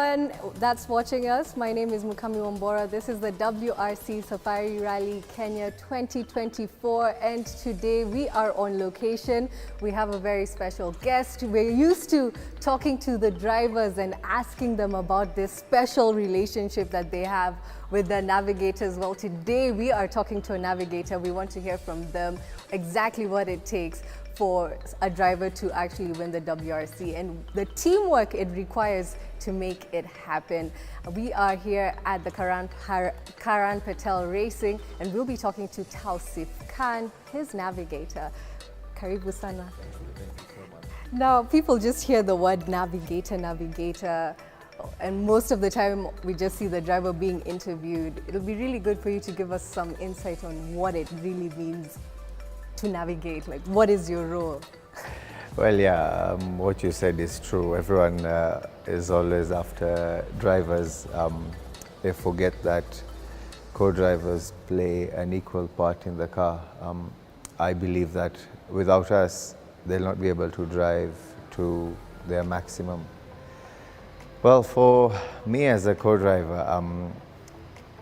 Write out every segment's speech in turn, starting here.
everyone that's watching us. My name is Mukami Wambora. This is the WRC Safari Rally Kenya 2024, and today we are on location. We have a very special guest. We're used to talking to the drivers and asking them about this special relationship that they have with the navigators. Well, today we are talking to a navigator. We want to hear from them exactly what it takes for a driver to actually win the WRC and the teamwork it requires to make it happen. We are here at the Karan Patel Racing, and we'll be talking to Tauseef Karan, his navigator. Karibu sana. Now, people just hear the word navigator, and most of the time we just see the driver being interviewed. It'll be really good for you to give us some insight on what it really means to navigate. Like, what is your role? Well, yeah, what you said is true. Everyone is always after drivers. They forget that co-drivers play an equal part in the car. I believe that without us, they'll not be able to drive to their maximum. Well, for me as a co-driver,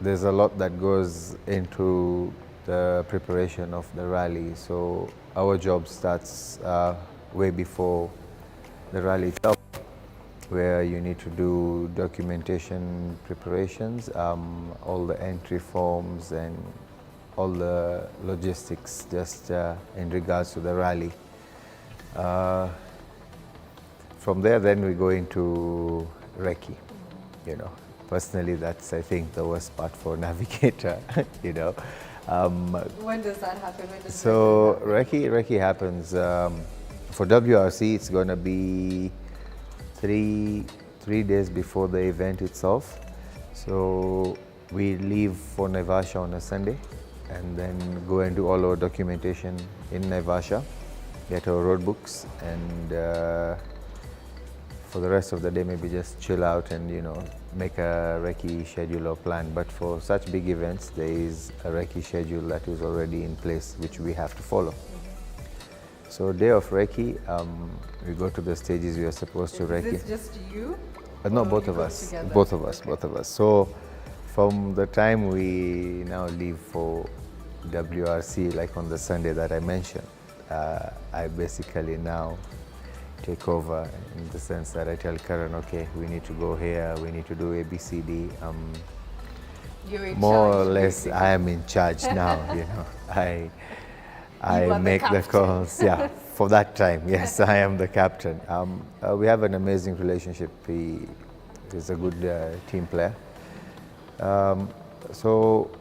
there's a lot that goes into the preparation of the rally. So our job starts way before the rally itself, where you need to do documentation preparations, all the entry forms and all the logistics just in regards to the rally. From there, then we go into recce. You know, personally, that's, I think, the worst part for navigator. You know. When does that happen? So recce happens for WRC. It's going to be three days before the event itself. So we leave for Naivasha on a Sunday, and then go and do all our documentation in Naivasha, get our road books, and for the rest of the day maybe just chill out and, you know, make a recce schedule or plan. But for such big events, there is a recce schedule that is already in place, which we have to follow. So day of recce, we go to the stages we are supposed to recce. Is this just you? No, both of us. Both of us. Both of us. So from the time we now leave for WRC, like on the Sunday that I mentioned, I basically now take over in the sense that I tell Karan, okay, we need to go here, we need to do A, B, C, D. You're in more charge, or less, basically. I am in charge now. You know, I make the calls. Yeah, for that time, yes, I am the captain. We have an amazing relationship. He is a good team player. So,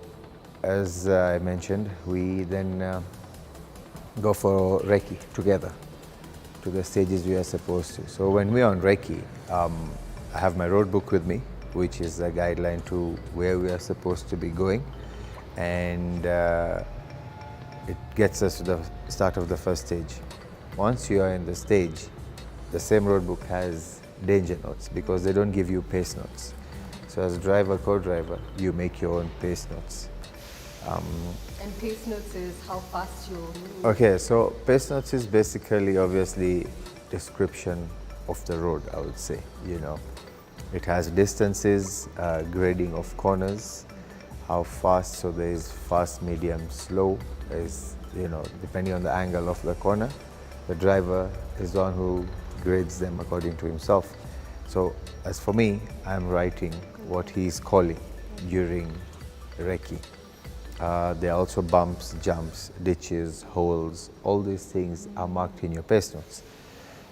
as I mentioned, we then go for recce together to the stages we are supposed to. So when we are on recce, I have my road book with me, which is a guideline to where we are supposed to be going, and it gets us to the start of the first stage. Once you are in the stage, the same road book has danger notes because they don't give you pace notes. So as driver, co-driver, you make your own pace notes. And pace notes is how fast you move. Okay, so pace notes is basically, obviously, description of the road, I would say. You know, it has distances, grading of corners, how fast. So there is fast, medium, slow. There is, you know, depending on the angle of the corner, the driver is the one who grades them according to himself. So as for me, I'm writing what he's calling during recce. There are also bumps, jumps, ditches, holes. All these things are marked in your pace notes.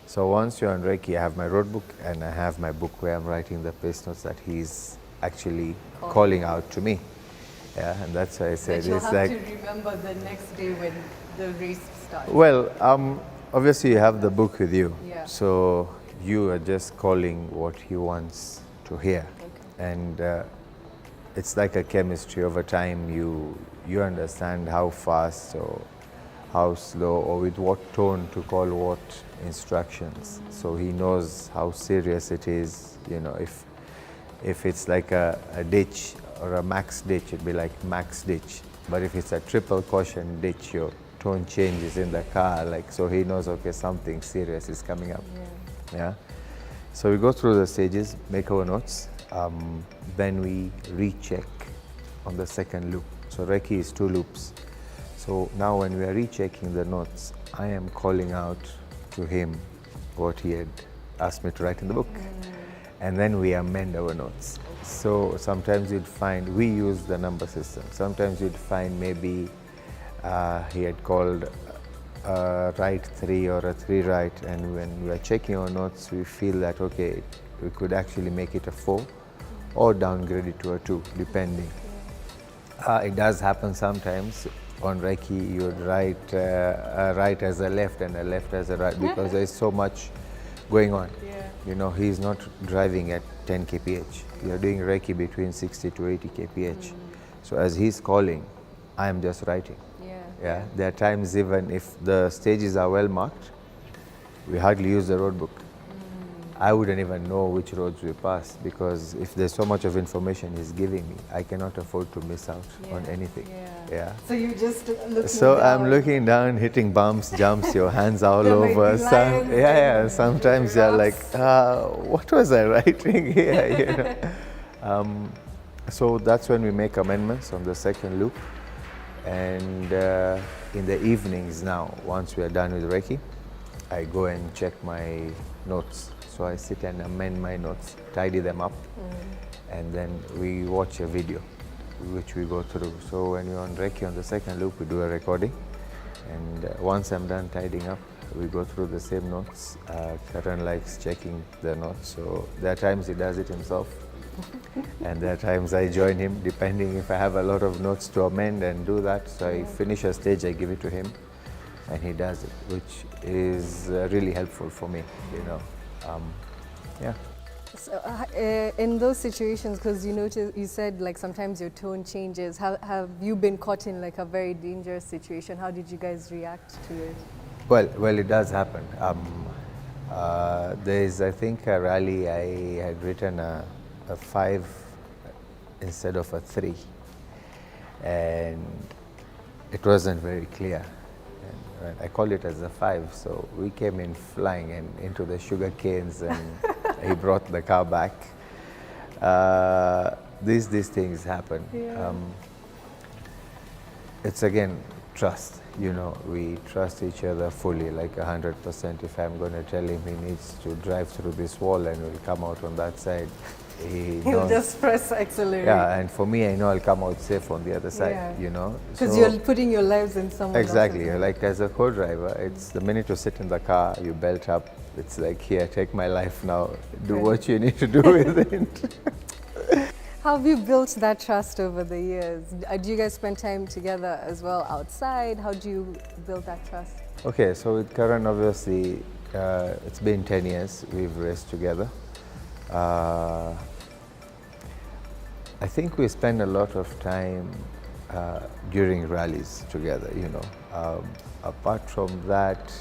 So once you're on recce, I have my road book and I have my book where I'm writing the pace notes that he's actually calling out to me. Yeah, and that's why I said But you'll it's have like. to remember the next day when the race starts. Well, obviously you have the book with you, Yeah. so you are just calling what he wants to hear, and it's like a chemistry. Over time, you understand how fast or how slow or with what tone to call what instructions. So he knows how serious it is. You know, if it's like a ditch or a max ditch, it'd be like max ditch. But if it's a triple caution ditch, your tone changes in the car. Like, so he knows, okay, something serious is coming up. Yeah. So we go through the stages, make our notes, then we recheck on the second loop. So recce is 2 loops. So now when we are rechecking the notes, I am calling out to him what he had asked me to write in the book. And then we amend our notes. So sometimes you'd find, we use the number system. Sometimes you'd find maybe he had called right 3 or a 3 right, and when we are checking our notes, we feel that, okay, we could actually make it a 4 or downgrade it to a 2, depending. It does happen sometimes. On recce, you would write a right as a left and a left as a right, because there's so much going on. You know, he's not driving at 10 kph. You're doing recce between 60 to 80 kph. So as he's calling, I'm just writing. Yeah. There are times, even if the stages are well marked, we hardly use the road book. I wouldn't even know which roads we pass, because if there's so much of information he's giving me, I cannot afford to miss out on anything. Yeah. So you just looking So down. I'm looking down, hitting bumps, jumps, your hands all over. Sometimes you're like, what was I writing here? You know? So that's when we make amendments on the second loop. And in the evenings now, once we are done with recce, I go and check my notes. So I sit and amend my notes, tidy them up, and then we watch a video, which we go through. So when you're on recce on the second loop, we do a recording. And once I'm done tidying up, we go through the same notes. Karan likes checking the notes, so there are times he does it himself. And there are times I join him, depending if I have a lot of notes to amend and do that. So I finish a stage, I give it to him, and he does it, which is really helpful for me, you know. Yeah. So, in those situations, because you said like sometimes your tone changes. Have you been caught in like a very dangerous situation? How did you guys react to it? Well, it does happen. There's, I think, a rally I had written a 5 instead of a 3, and it wasn't very clear. And I called it as a 5, so we came in flying and into the sugar canes, and he brought the car back. These things happen. It's again trust. You know, we trust each other fully, like 100%. If I'm going to tell him he needs to drive through this wall and will come out on that side, He'll just press accelerate. Yeah, and for me, I know I'll come out safe on the other side, you know. Because you're putting your lives in someone else's. Exactly. Like as a co-driver, it's the minute you sit in the car, you belt up, it's like, here, take my life now, do what you need to do with it. How have you built that trust over the years? Do you guys spend time together as well outside? How do you build that trust? Okay, so with Karan, obviously, it's been 10 years we've raced together. I think we spend a lot of time during rallies together, you know. Apart from that,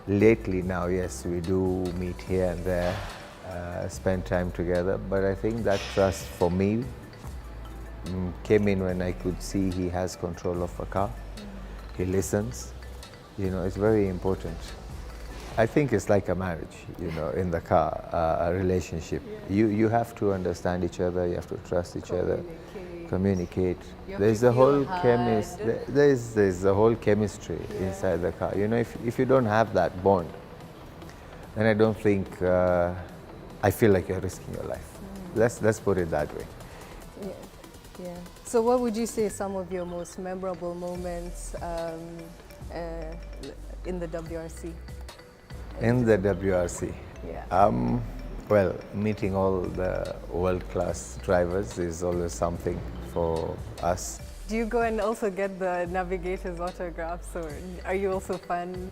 lately now, yes, we do meet here and there, spend time together, but I think that trust for me came in when I could see he has control of a car. He listens, you know, it's very important. I think it's like a marriage, you know, in the car, a relationship. You have to understand each other, you have to trust each other, communicate. There's a whole there's a whole chemistry inside the car. You know, if you don't have that bond, then I don't think, I feel like you're risking your life. Let's put it that way. Yeah. So what would you say some of your most memorable moments in the WRC? In the WRC? Yeah. Well, meeting all the world-class drivers is always something for us. Do you go and also get the navigator's autographs, or are you also fun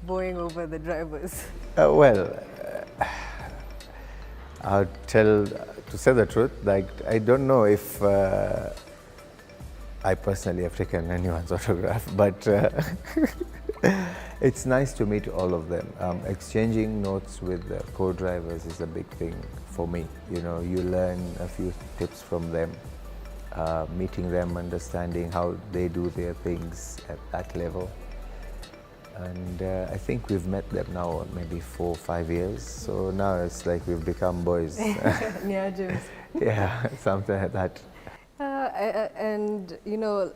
bowing over the drivers? I'll to say the truth, like, I don't know if I personally have taken anyone's autograph, but it's nice to meet all of them. Exchanging notes with the co-drivers is a big thing for me. You know, you learn a few tips from them, meeting them, understanding how they do their things at that level. and I think we've met them now maybe 4 or 5 years. So now it's like we've become boys. Yeah, James. Yeah, something like that. And you know,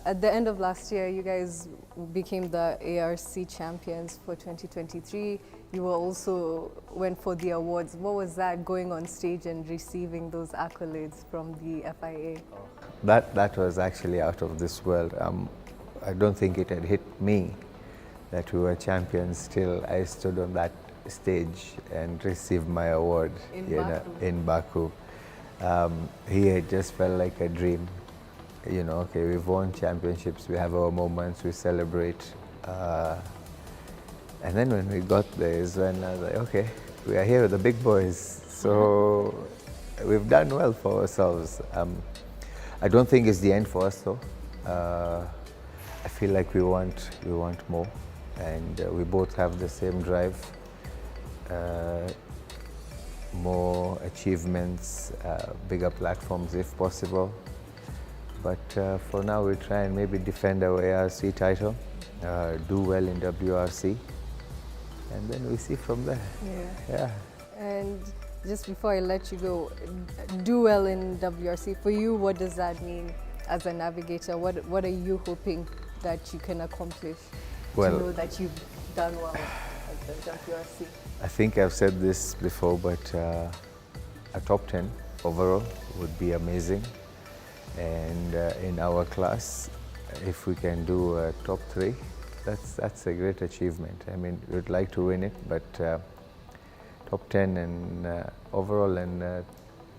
at the end of last year, you guys became the ARC champions for 2023. You were also went for the awards. What was that, going on stage and receiving those accolades from the FIA? That was actually out of this world. I don't think it had hit me that we were champions till I stood on that stage and received my award in Baku. It just felt like a dream. You know, okay, we've won championships, we have our moments, we celebrate. And then when we got there is when I was like, okay, we are here with the big boys. So we've done well for ourselves. I don't think it's the end for us though. I feel like we want more, and we both have the same drive. More achievements, bigger platforms if possible. But for now, we try and maybe defend our ARC title, do well in WRC, and then we see from there. Yeah. And just before I let you go, do well in WRC. For you, what does that mean as a navigator? What are you hoping that you can accomplish to know that you've done well at the WRC? I think I've said this before, but a top 10 overall would be amazing. And in our class, if we can do a top 3, that's a great achievement. I mean, we'd like to win it, but top 10 and overall and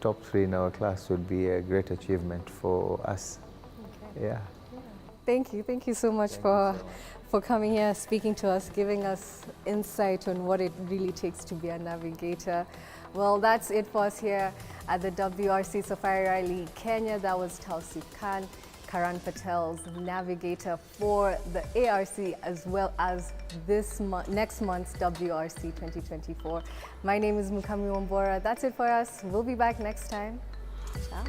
top 3 in our class would be a great achievement for us. Okay. Yeah. Thank you so much for coming here, speaking to us, giving us insight on what it really takes to be a navigator. Well, that's it for us here at the WRC Safari Rally Kenya. That was Tauseef Karan Patel's navigator for the ARC, as well as next month's WRC 2024. My name is Mukami Wambora. That's it for us. We'll be back next time. Ciao.